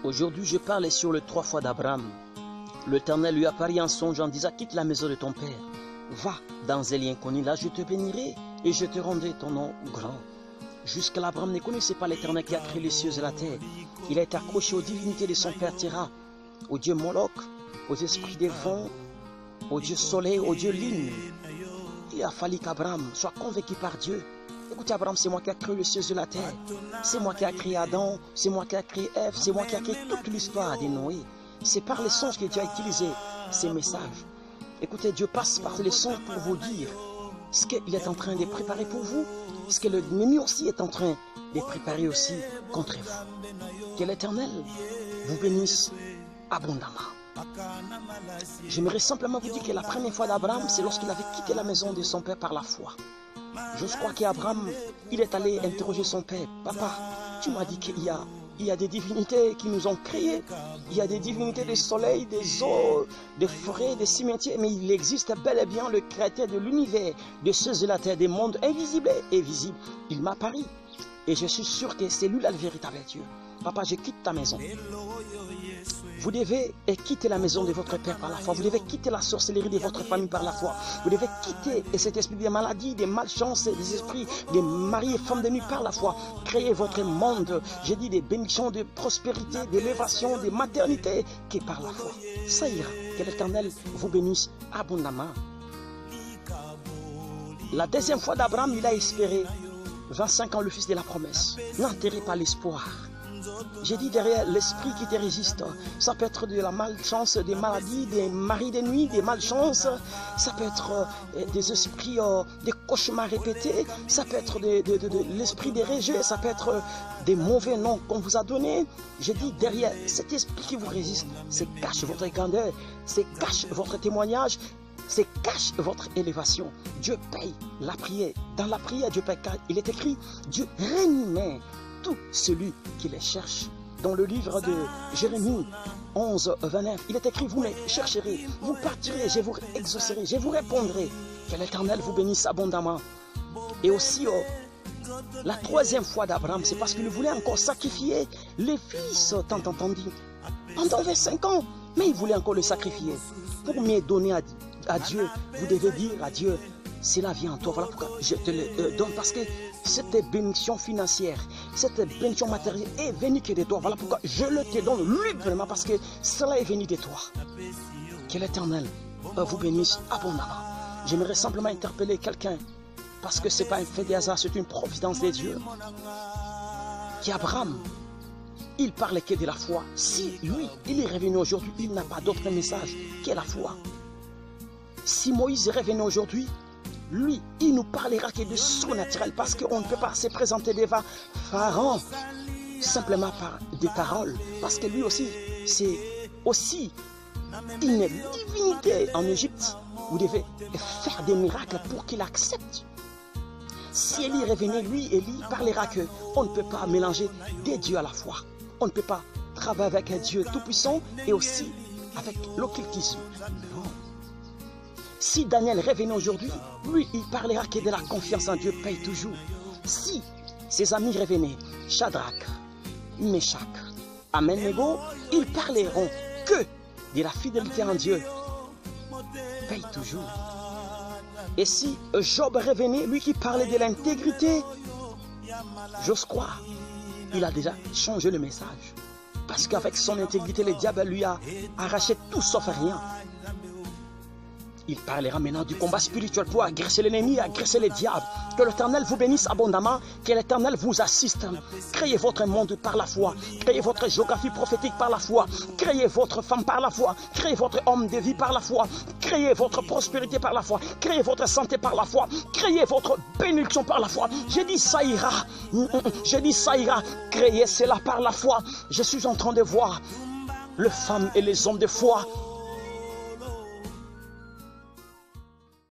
Aujourd'hui, je parle sur le 3 fois d'Abraham. L'Éternel lui apparut en songe en disant, quitte la maison de ton père, va dans un lieu inconnu, là je te bénirai et je te rendrai ton nom grand. Jusqu'à l'Abraham ne connaissait pas l'Éternel qui a créé les cieux et la terre. Il a été accroché aux divinités de son père Terah, au dieu Moloch, aux esprits des vents, au dieu soleil, au dieu lune. Il a fallu qu'Abraham soit convaincu par Dieu. Écoutez Abraham, c'est moi qui ai créé les cieux et la terre. C'est moi qui ai créé Adam, c'est moi qui ai créé Ève, c'est moi qui ai créé toute l'histoire de Noé. C'est par les songes que Dieu a utilisé ces messages. Écoutez, Dieu passe par les songes pour vous dire ce qu'il est en train de préparer pour vous, ce que l'ennemi aussi est en train de préparer aussi contre vous. Que l'Éternel vous bénisse abondamment. J'aimerais simplement vous dire que la première fois d'Abraham, c'est lorsqu'il avait quitté la maison de son père par la foi. Je crois qu'Abraham, il est allé interroger son père. Papa, tu m'as dit qu'il y a des divinités qui nous ont créés. Il y a des divinités des soleils, des eaux, des forêts, des cimetières. Mais il existe bel et bien le créateur de l'univers, de ceux de la terre, des mondes invisibles et visibles. Il m'a apparu. Et je suis sûr que c'est lui là le véritable Dieu. Papa, je quitte ta maison. Vous devez quitter la maison de votre père par la foi. Vous devez quitter la sorcellerie de votre famille par la foi. Vous devez quitter cet esprit de maladie, des malchances, des esprits, des maris et femmes de nuit par la foi. Créez votre monde. J'ai dit des bénédictions de prospérité, d'élévation, de maternité, qui est par la foi. Ça ira. Que l'Éternel vous bénisse abondamment. La deuxième fois d'Abraham, il a espéré 25 ans le fils de la promesse. N'enterrez pas l'espoir. J'ai dit derrière l'esprit qui te résiste, ça peut être de la malchance, des maladies, des maris de nuit, des malchances, ça peut être des esprits, des cauchemars répétés, ça peut être de l'esprit des rejet, ça peut être des mauvais noms qu'on vous a donnés. J'ai dit derrière cet esprit qui vous résiste, c'est cache votre grandeur, c'est cache votre témoignage, c'est cache votre élévation. Dieu paye la prière. Dans la prière, Dieu paye, car il est écrit, Dieu rémunère tout celui qui les cherche. Dans le livre de Jérémie 11, 29, il est écrit, vous me chercherez, vous partirez, je vous exaucerai, je vous répondrai. Que l'Éternel vous bénisse abondamment. Et aussi, la troisième fois d'Abraham, c'est parce qu'il voulait encore sacrifier les fils, tant entendu, pendant 25 ans. Mais il voulait encore le sacrifier. Pour me donner à Dieu, vous devez dire à Dieu, cela vient en toi. Voilà pourquoi je te le donne, parce que cette bénédiction financière, cette bénédiction matérielle est venue que de toi. Voilà pourquoi je le te donne librement, parce que cela est venu de toi. Que l'Éternel vous bénisse abondamment. J'aimerais simplement interpeller quelqu'un, parce que ce n'est pas un fait de hasard, c'est une providence de Dieu. Qu'Abraham, il parlait que de la foi. Si lui, il est revenu aujourd'hui, il n'a pas d'autre message que la foi. Si Moïse est revenu aujourd'hui, lui, il nous parlera que de surnaturel, parce qu'on ne peut pas se présenter devant Pharaon simplement par des paroles, parce que lui aussi, c'est aussi une divinité en Égypte. Vous devez faire des miracles pour qu'il accepte. Si Élie revenait, lui, Élie parlera qu'on ne peut pas mélanger des dieux à la fois. On ne peut pas travailler avec un Dieu tout-puissant et aussi avec l'occultisme. Si Daniel revenait aujourd'hui, lui, il parlera que de la confiance en Dieu paye toujours. Si ses amis revenaient, Shadrach, Meshach, Abednego, ils parleront que de la fidélité en Dieu paye toujours. Et si Job revenait, lui qui parlait de l'intégrité, j'ose croire, il a déjà changé le message. Parce qu'avec son intégrité, le diable lui a arraché tout sauf rien. Il parlera maintenant du combat spirituel pour agresser l'ennemi, agresser les diables. Que l'Éternel vous bénisse abondamment, que l'Éternel vous assiste. Créez votre monde par la foi, créez votre géographie prophétique par la foi, créez votre femme par la foi, créez votre homme de vie par la foi, créez votre prospérité par la foi, créez votre santé par la foi, créez votre bénédiction par la foi. Je dis ça ira, créez cela par la foi. Je suis en train de voir les femmes et les hommes de foi